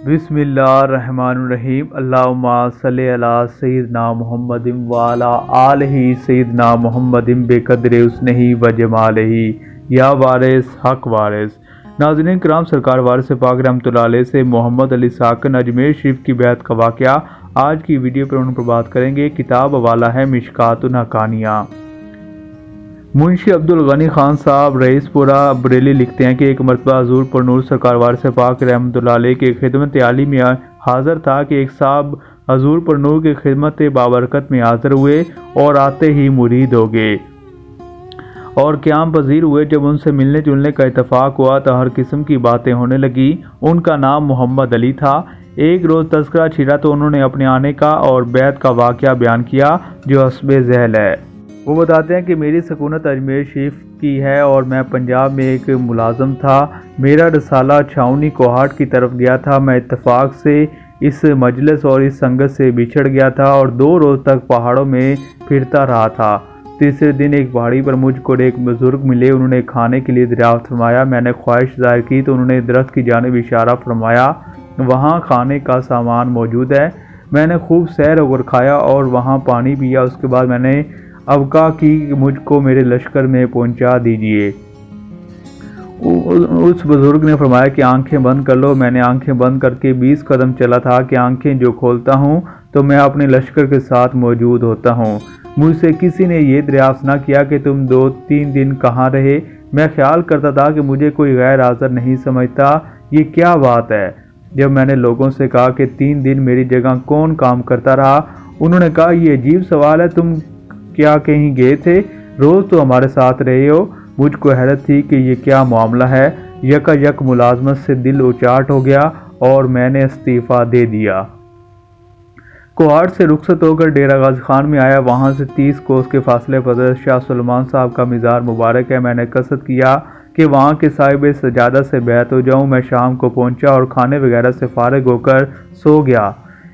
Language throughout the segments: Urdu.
بسم اللہ الرحمن الرحیم اللہم صلی علی سیدنا محمد وعلی آلہ سیدنا محمد بقدر حسنہ و جمالہ یا وارث حق وارث۔ ناظرین کرام، سرکار وارث پاک رحمۃ اللہ علیہ سے محمد علی ساکن اجمیر شریف کی بیعت کا واقعہ آج کی ویڈیو پر بات کریں گے۔ کتاب حوالہ ہے مشکات الحقانیہ۔ منشی عبدالغنی خان صاحب رئیس پورہ بریلی لکھتے ہیں کہ ایک مرتبہ حضور پر نور سرکار وارث پاک رحمۃ اللہ علیہ کی خدمت عالی میں حاضر تھا کہ ایک صاحب حضور پر نور کی خدمت بابرکت میں حاضر ہوئے اور آتے ہی مرید ہو گئے اور قیام پذیر ہوئے۔ جب ان سے ملنے جلنے کا اتفاق ہوا تو ہر قسم کی باتیں ہونے لگی۔ ان کا نام محمد علی تھا۔ ایک روز تذکرہ چھڑا تو انہوں نے اپنے آنے کا اور بیعت کا واقعہ بیان کیا جو حسب ذیل ہے۔ وہ بتاتے ہیں کہ میری سکونت اجمیر شریف کی ہے اور میں پنجاب میں ایک ملازم تھا۔ میرا رسالہ چھاؤنی کوہاٹ کی طرف گیا تھا۔ میں اتفاق سے اس مجلس اور اس سنگت سے بچھڑ گیا تھا اور 2 روز تک پہاڑوں میں پھرتا رہا تھا۔ تیسرے دن ایک پہاڑی پر مجھ کو ایک بزرگ ملے۔ انہوں نے کھانے کے لیے دریافت فرمایا۔ میں نے خواہش ظاہر کی تو انہوں نے درخت کی جانب اشارہ فرمایا، وہاں کھانے کا سامان موجود ہے۔ میں نے خوب سیر اور کھایا اور وہاں پانی پیا۔ اس کے بعد میں نے ابقا کی مجھ کو میرے لشکر میں پہنچا دیجئے۔ اس بزرگ نے فرمایا کہ آنکھیں بند کر لو۔ میں نے آنکھیں بند کر کے 20 قدم چلا تھا کہ آنکھیں جو کھولتا ہوں تو میں اپنے لشکر کے ساتھ موجود ہوتا ہوں۔ مجھ سے کسی نے یہ دریافت نہ کیا کہ تم 2-3 دن کہاں رہے۔ میں خیال کرتا تھا کہ مجھے کوئی غیر حاضر نہیں سمجھتا، یہ کیا بات ہے۔ جب میں نے لوگوں سے کہا کہ 3 دن میری جگہ کون کام کرتا رہا، انہوں نے کہا یہ عجیب سوال ہے، تم کیا کہیں گئے تھے؟ روز تو ہمارے ساتھ رہے ہو۔ مجھ کو حیرت تھی کہ یہ کیا معاملہ ہے۔ یکا یک ملازمت سے دل اچاٹ ہو گیا اور میں نے استعفیٰ دے دیا۔ کوہاٹ سے رخصت ہو کر ڈیرہ غازی خان میں آیا۔ وہاں سے 30 کوس کے فاصلے پر حضرت شاہ سلمان صاحب کا مزار مبارک ہے۔ میں نے قصد کیا کہ وہاں کے صاحب سجادہ سے بیعت ہو جاؤں۔ میں شام کو پہنچا اور کھانے وغیرہ سے فارغ ہو کر سو گیا۔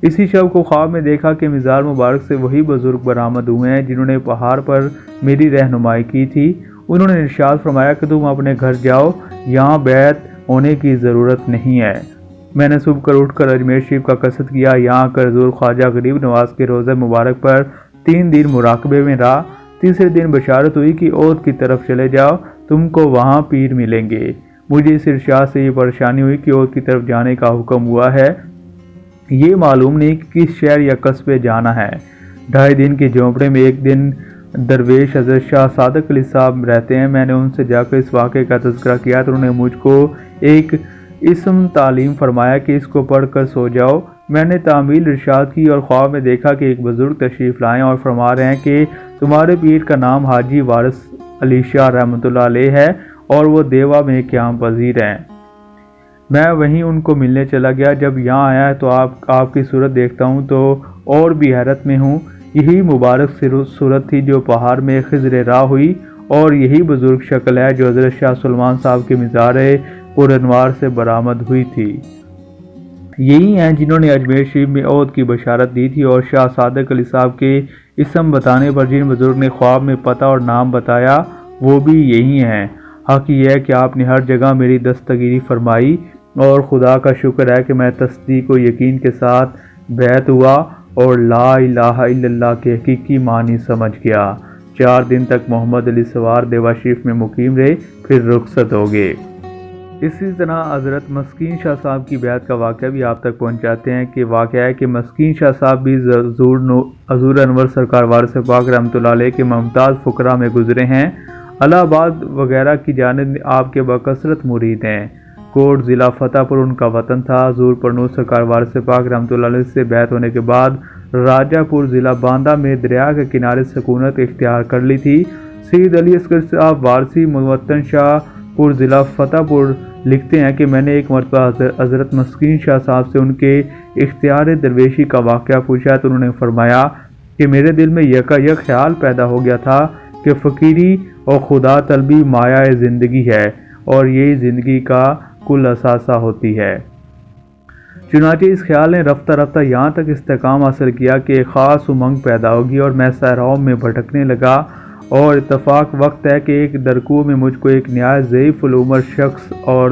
اسی شب کو خواب میں دیکھا کہ مزار مبارک سے وہی بزرگ برآمد ہوئے ہیں جنہوں نے پہاڑ پر میری رہنمائی کی تھی۔ انہوں نے ارشاد فرمایا کہ تم اپنے گھر جاؤ، یہاں بیعت ہونے کی ضرورت نہیں ہے۔ میں نے صبح اٹھ کر اجمیر شریف کا قصد کیا۔ یہاں آ کر حضور خواجہ غریب نواز کے روضہ مبارک پر 3 دن مراقبے میں رہا۔ تیسرے دن بشارت ہوئی کہ عود کی طرف چلے جاؤ، تم کو وہاں پیر ملیں گے۔ مجھے اس ارشاد سے یہ پریشانی ہوئی کہ عود کی طرف جانے کا حکم ہوا ہے، یہ معلوم نہیں کہ کس شہر یا قصبے جانا ہے۔ 2.5 دن کے جھونپڑے میں ایک دن درویش حضرت شاہ صادق علی صاحب رہتے ہیں۔ میں نے ان سے جا کر اس واقعے کا تذکرہ کیا تو انہوں نے مجھ کو ایک اسم تعلیم فرمایا کہ اس کو پڑھ کر سو جاؤ۔ میں نے تعمیل ارشاد کی اور خواب میں دیکھا کہ ایک بزرگ تشریف لائے اور فرما رہے ہیں کہ تمہارے پیر کا نام حاجی وارث علی شاہ رحمۃ اللہ علیہ ہے اور وہ دیوا میں قیام پذیر ہیں۔ میں وہیں ان کو ملنے چلا گیا۔ جب یہاں آیا تو آپ کی صورت دیکھتا ہوں تو اور بھی حیرت میں ہوں۔ یہی مبارک صورت تھی جو پہاڑ میں خضر راہ ہوئی اور یہی بزرگ شکل ہے جو حضرت شاہ سلمان صاحب کے مزار پر انوار سے برآمد ہوئی تھی۔ یہی ہیں جنہوں نے اجمیر شریف میں عود کی بشارت دی تھی اور شاہ صادق علی صاحب کے اسم بتانے پر جن بزرگ نے خواب میں پتہ اور نام بتایا وہ بھی یہی ہیں۔ حق یہ ہے کہ آپ نے ہر جگہ میری دستگیری فرمائی اور خدا کا شکر ہے کہ میں تصدیق و یقین کے ساتھ بیعت ہوا اور لا الہ الا اللہ کے حقیقی معنی سمجھ گیا۔ 4 دن تک محمد علی سوار دیوا شریف میں مقیم رہے، پھر رخصت ہو گئے۔ اسی طرح حضرت مسکین شاہ صاحب کی بیعت کا واقعہ بھی آپ تک پہنچاتے ہیں کہ واقعہ ہے کہ مسکین شاہ صاحب بھی حضور انور سرکار وارث پاک رحمۃ اللہ علیہ کے ممتاز فقراء میں گزرے ہیں۔ الہ آباد وغیرہ کی جانب آپ کے بکثرت مرید ہیں۔ کوٹ ضلع فتح پور ان کا وطن تھا۔ حضور پر نور سرکار وارث پاک رحمۃ اللہ علیہ سے بیعت ہونے کے بعد راجہ پور ضلع باندہ میں دریا کے کنارے سکونت اختیار کر لی تھی۔ سید علی اصغر صاحب وارثی موطن شاہ پور ضلع فتح پور لکھتے ہیں کہ میں نے ایک مرتبہ حضرت مسکین شاہ صاحب سے ان کے اختیار درویشی کا واقعہ پوچھا تو انہوں نے فرمایا کہ میرے دل میں یکا یک خیال پیدا ہو گیا تھا کہ فقیری اور خدا طلبی مایہ زندگی ہے اور یہی زندگی کا کل اثاثہ ہوتی ہے۔ چنانچہ اس خیال نے رفتہ رفتہ یہاں تک استحکام حاصل کیا کہ ایک خاص امنگ پیدا ہوگی اور میں صحراؤں میں بھٹکنے لگا اور اتفاق وقت ہے کہ ایک درکو میں مجھ کو ایک نہایت ضعیف العمر شخص اور